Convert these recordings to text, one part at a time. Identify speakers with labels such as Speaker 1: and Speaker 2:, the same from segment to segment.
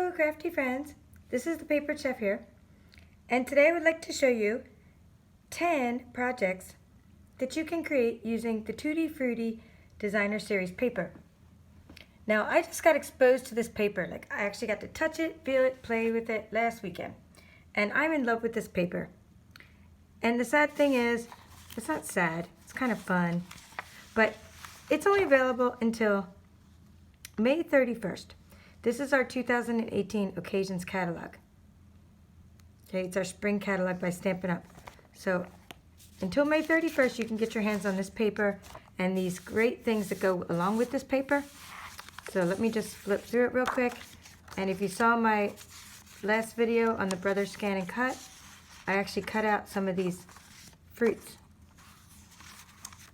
Speaker 1: Hello crafty friends, this is the Paper Chef here, and today I would like to show you 10 projects that you can create using the Tutti-Fruitti Designer Series paper. Now I just got exposed to this paper, like I actually got to touch it, feel it, play with it last weekend, and I'm in love with this paper. And the sad thing is, it's not sad, it's kind of fun, but it's only available until May 31st. This is our 2018 Occasions catalog. Okay, it's our spring catalog by Stampin' Up. So until May 31st, you can get your hands on this paper and these great things that go along with this paper. So let me just flip through it real quick. And if you saw my last video on the Brother Scan and Cut, I actually cut out some of these fruits.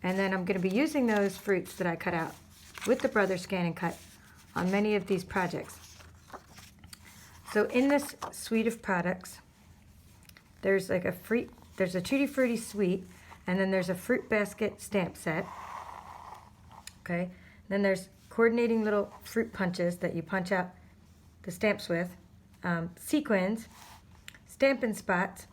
Speaker 1: And then I'm going to be using those fruits that I cut out with the Brother Scan and Cut on many of these projects. So in this suite of products, there's like there's a Tutti-Fruitti suite, and then there's a fruit basket stamp set. Okay, then there's coordinating little fruit punches that you punch out the stamps with, sequins, Stampin' Spots,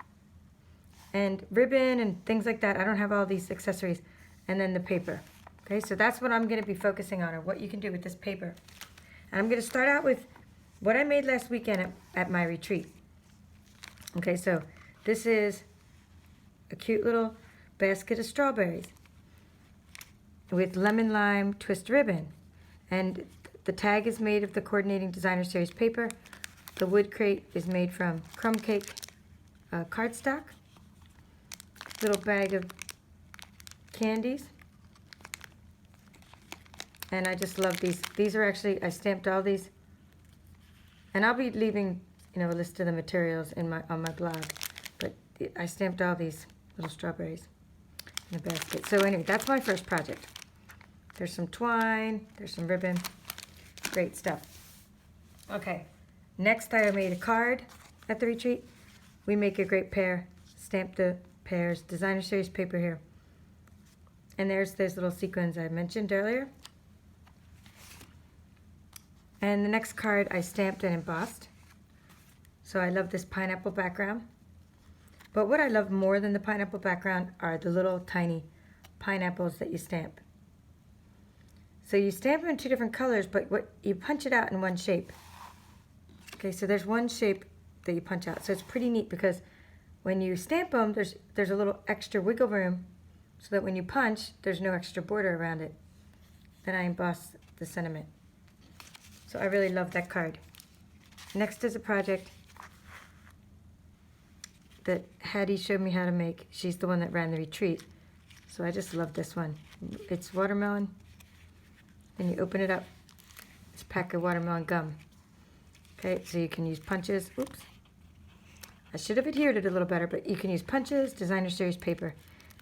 Speaker 1: and ribbon and things like that. I don't have all these accessories, and then the paper. Okay, so that's what I'm going to be focusing on, or what you can do with this paper. And I'm going to start out with what I made last weekend at my retreat. Okay, so this is a cute little basket of strawberries with lemon lime twist ribbon. And the tag is made of the Coordinating Designer Series paper. The wood crate is made from crumb cake cardstock. Little bag of candies. And I just love these. These are actually, I stamped all these. And I'll be leaving, a list of the materials on my blog. But I stamped all these little strawberries in a basket. So anyway, that's my first project. There's some twine, there's some ribbon. Great stuff. Okay, next I made a card at the retreat. We make a great pair. Stamp the pairs, Designer Series paper here. And there's those little sequins I mentioned earlier. And the next card I stamped and embossed. So I love this pineapple background. But what I love more than the pineapple background are the little tiny pineapples that you stamp. So you stamp them in two different colors, but you punch it out in one shape. Okay, so there's one shape that you punch out. So it's pretty neat because when you stamp them, there's a little extra wiggle room so that when you punch, there's no extra border around it. Then I emboss the sentiment. So I really love that card. Next is a project that Hattie showed me how to make. She's the one that ran the retreat. So I just love this one. It's watermelon. And you open it up. It's a pack of watermelon gum. Okay, so you can use punches. Oops. I should have adhered it a little better, but you can use punches, Designer Series paper,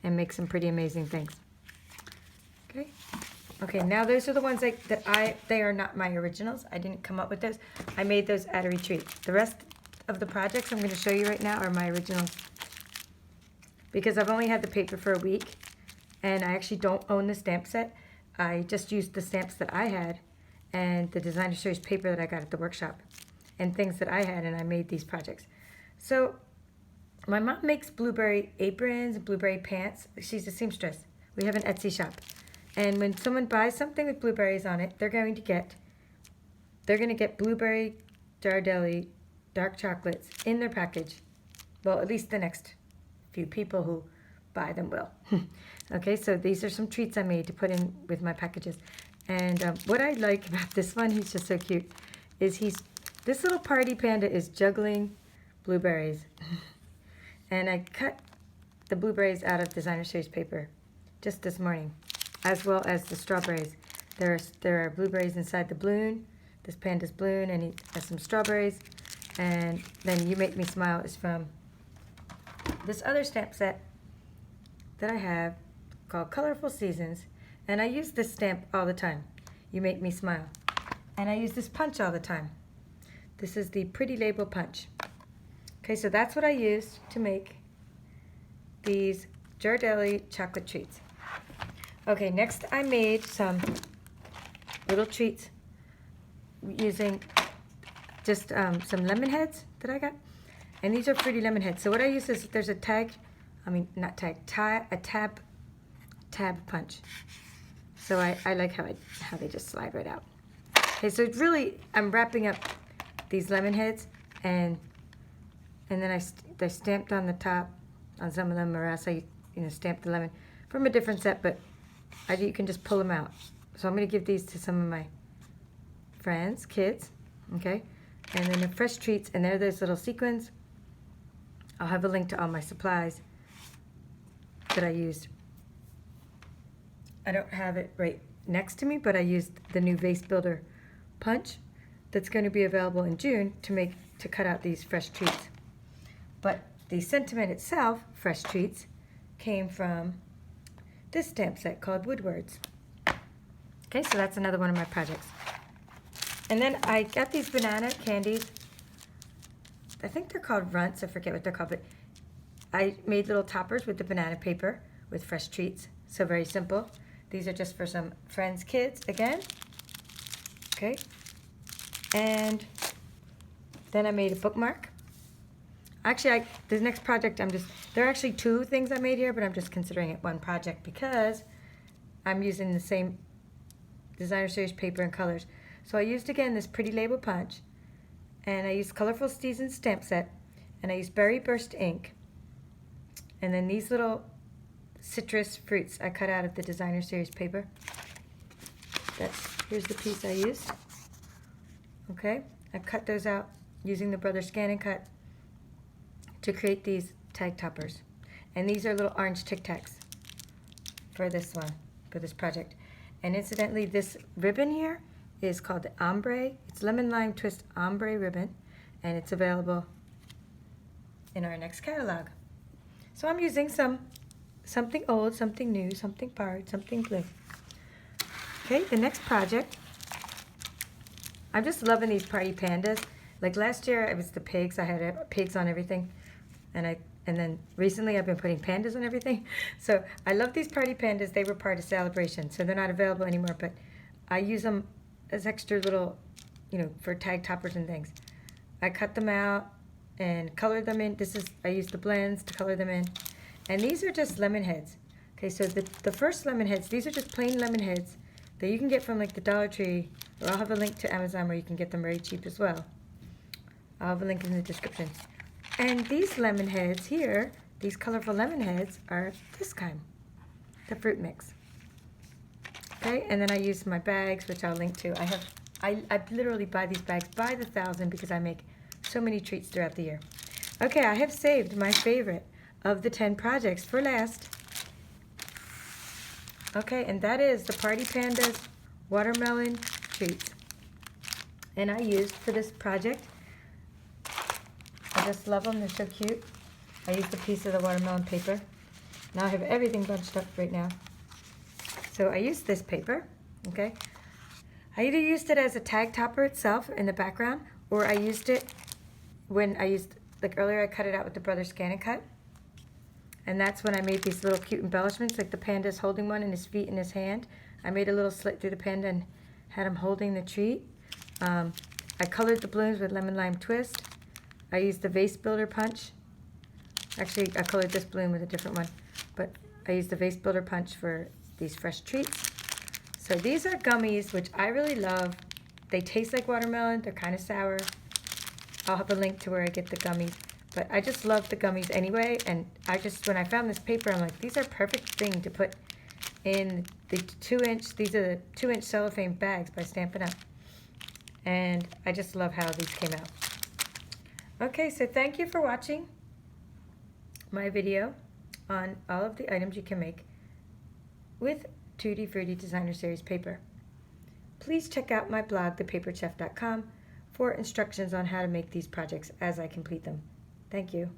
Speaker 1: and make some pretty amazing things. Okay. Okay, now those are the ones they are not my originals. I didn't come up with those. I made those at a retreat. The rest of the projects I'm going to show you right now are my originals. Because I've only had the paper for a week, and I actually don't own the stamp set. I just used the stamps that I had and the Designer Series paper that I got at the workshop and things that I had, and I made these projects. So my mom makes blueberry aprons and blueberry pants. She's a seamstress. We have an Etsy shop. And when someone buys something with blueberries on it, they're going to get blueberry Ghirardelli dark chocolates in their package. Well, at least the next few people who buy them will. Okay, so these are some treats I made to put in with my packages. And what I like about this one, he's just so cute, is this little party panda is juggling blueberries. And I cut the blueberries out of Designer Series paper just this morning, as well as the strawberries. There are blueberries inside the balloon, this panda's balloon, and he has some strawberries. And then You Make Me Smile is from this other stamp set that I have called Colorful Seasons. And I use this stamp all the time, You Make Me Smile. And I use this punch all the time. This is the Pretty Label Punch. Okay, so that's what I used to make these Ghirardelli chocolate treats. Okay, next I made some little treats using just some lemon heads that I got. And these are fruity lemon heads. So what I use is, there's a tab punch. So I like how they just slide right out. Okay, so it's really, I'm wrapping up these lemon heads, and then they're stamped on the top on some of them, or else I stamp the lemon from a different set, but you can just pull them out. So I'm going to give these to some of my friends, kids, okay? And then the fresh treats, and they're those little sequins. I'll have a link to all my supplies that I used. I don't have it right next to me, but I used the new vase builder punch that's going to be available in June to cut out these fresh treats. But the sentiment itself, fresh treats, came from this stamp set called Woodwords. Okay, so that's another one of my projects. And then I got these banana candies. I think they're called runts. I forget what they're called, but I made little toppers with the banana paper with fresh treats. So very simple. These are just for some friends' kids again. Okay. And then I made a bookmark. Actually, the next project, there are actually two things I made here, but I'm just considering it one project because I'm using the same designer series paper and colors. So I used, again, this pretty label punch, and I used Colorful Seasons stamp set, and I used Berry Burst ink, and then these little citrus fruits I cut out of the designer series paper. Here's the piece I used. Okay, I cut those out using the Brother Scan and Cut to create these tag toppers. And these are little orange Tic Tacs for this one, for this project. And incidentally, this ribbon here is called the Ombre. It's Lemon Lime Twist Ombre ribbon, and it's available in our next catalog. So I'm using something old, something new, something borrowed, something blue. Okay, the next project, I'm just loving these party pandas. Like last year, it was the pigs. I had pigs on everything, and then recently I've been putting pandas on everything. So I love these party pandas. They were part of Celebration, so they're not available anymore, but I use them as extra little, for tag toppers and things. I cut them out and colored them in. I used the blends to color them in. And these are just lemon heads. Okay, so the first lemon heads, these are just plain lemon heads that you can get from like the Dollar Tree, or I'll have a link to Amazon where you can get them very cheap as well. I'll have a link in the description. And these lemon heads here, these colorful lemon heads, are this kind, the fruit mix. Okay, and then I use my bags, which I'll link to. I literally buy these bags by the thousand because I make so many treats throughout the year. Okay, I have saved my favorite of the 10 projects for last. Okay, and that is the Party Pandas watermelon treats. And I used for this project, I just love them, they're so cute. I used a piece of the watermelon paper. Now I have everything bunched up right now. So I used this paper, okay? I either used it as a tag topper itself in the background, or I used it like earlier I cut it out with the Brother Scan and Cut. And that's when I made these little cute embellishments, like the panda's holding one and his feet in his hand. I made a little slit through the panda and had him holding the treat. I colored the balloons with Lemon Lime Twist. I used the Vase Builder Punch. Actually, I colored this balloon with a different one, but I used the Vase Builder Punch for these fresh treats. So these are gummies, which I really love. They taste like watermelon. They're kind of sour. I'll have a link to where I get the gummies. But I just love the gummies anyway, and when I found this paper, I'm like, these are perfect thing to put in the 2-inch, these are the 2-inch cellophane bags by Stampin' Up. And I just love how these came out. Okay, so thank you for watching my video on all of the items you can make with Tutti-Fruitti Designer Series paper. Please check out my blog, thepaperchef.com, for instructions on how to make these projects as I complete them. Thank you.